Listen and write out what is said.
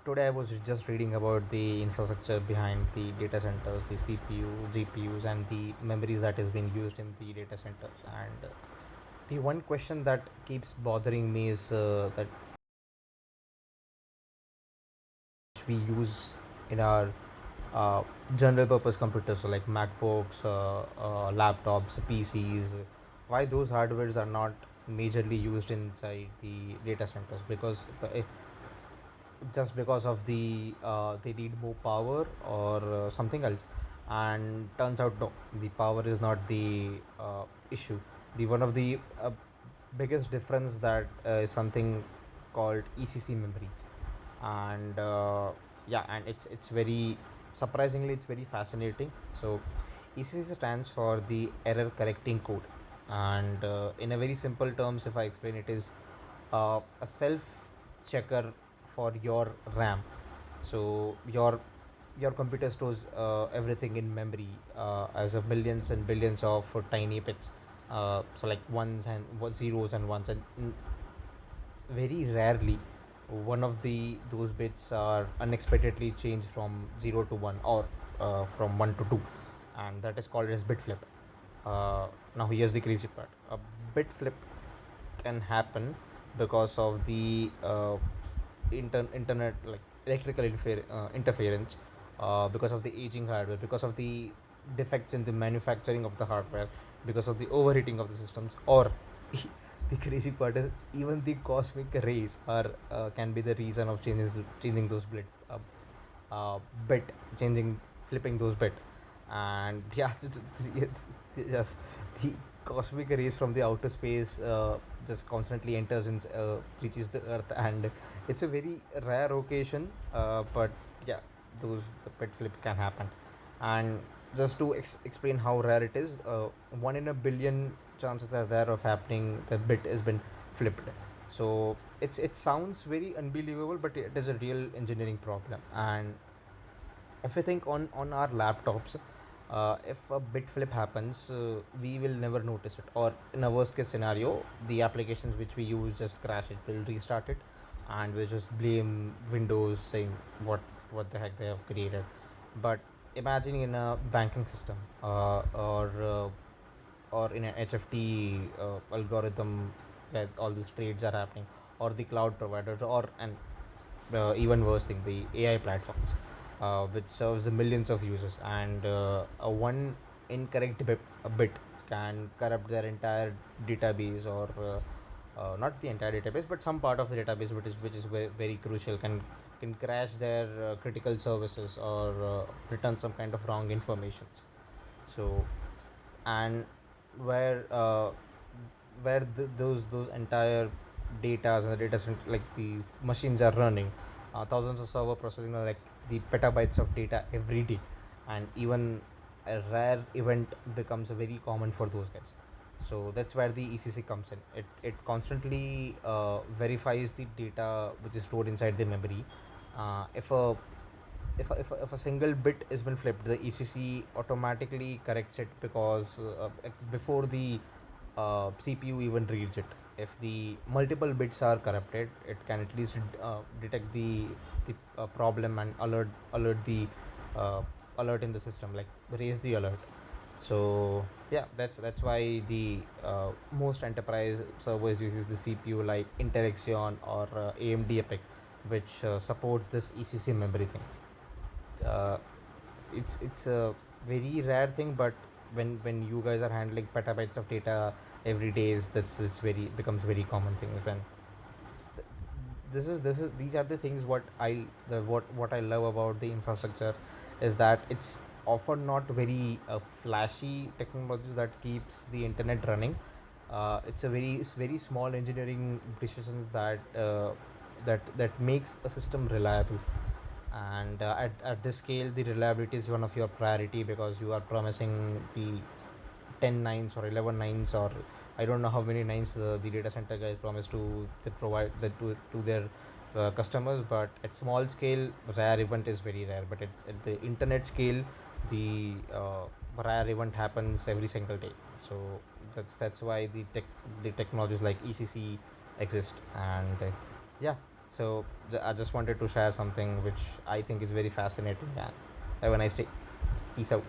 Today I was just reading about the infrastructure behind the data centers, the CPU, GPUs, and the memories that is being used in the data centers. And the one question that keeps bothering me is that we use in our uh, general purpose computers, so like MacBooks, laptops, PCs. Why those hardwares are not majorly used inside the data centers? Because just because of they need more power or something else. And turns out no, the power is not the issue. The one of the biggest difference that is something called ECC memory. And yeah, and it's very surprisingly it's very fascinating. So ECC stands for the error correcting code. And in a very simple terms, if I explain, it is a self checker for your RAM. So your computer stores everything in memory as a billions and billions of tiny bits. So like ones and zeros and ones, and very rarely one of the those bits are unexpectedly changed from 0 to 1, or from 1 to 2, and that is called as bit flip. Now here's the crazy part: a bit flip can happen because of the internet, like electrical interference, because of the aging hardware, because of the defects in the manufacturing of the hardware, because of the overheating of the systems, or the crazy part is even the cosmic rays are can be the reason of changing those bit changing flipping those bit. And yes, yes, the cosmic rays from the outer space just constantly enters and reaches the earth, and it's a very rare occasion, but yeah, those the pit flip can happen. And just to explain how rare it is, 1 in a billion chances are there of happening the bit has been flipped. So it sounds very unbelievable, but it is a real engineering problem. And if we think on our laptops, if a bit flip happens, we will never notice it, or in a worst case scenario, the applications which we use just crash it, will restart it, and we just blame Windows, saying what the heck they have created. But imagine in a banking system, or in an HFT algorithm where all these trades are happening, or the cloud providers, or an even worse thing, the AI platforms, which serves the millions of users. And a one incorrect a bit can corrupt their entire database, or not the entire database, but some part of the database, which is very crucial, can crash their critical services, or return some kind of wrong informations. So, and where those entire data and the data center, like the machines are running, thousands of server processing, like the petabytes of data every day. And even a rare event becomes a very common for those guys. So that's where the ECC comes in. It constantly verifies the data which is stored inside the memory. If a single bit has been flipped, the ECC automatically corrects it, because before the CPU even reads it. If the multiple bits are corrupted, it can at least detect the problem, and alert the uh, alert in the system, like raise the alert. So yeah, that's why the most enterprise servers uses the CPU like Intel Xeon, or AMD Epic, which supports this ECC memory thing. uh, it's a very rare thing, but when you guys are handling petabytes of data every day, that's it's very becomes very common thing. When this is these are the things what I love about the infrastructure, is that it's often not very flashy technologies that keeps the internet running. It's very small engineering decisions that makes a system reliable. And at this scale, the reliability is one of your priority, because you are promising the 10 nines or 11 nines, or I don't know how many nines the data center guys promise to provide to their customers. But at small scale, rare event is very rare, but at the internet scale, the rare event happens every single day. So that's why the technologies like ECC exist. And yeah, So I just wanted to share something which I think is very fascinating. And have a nice day. Peace out.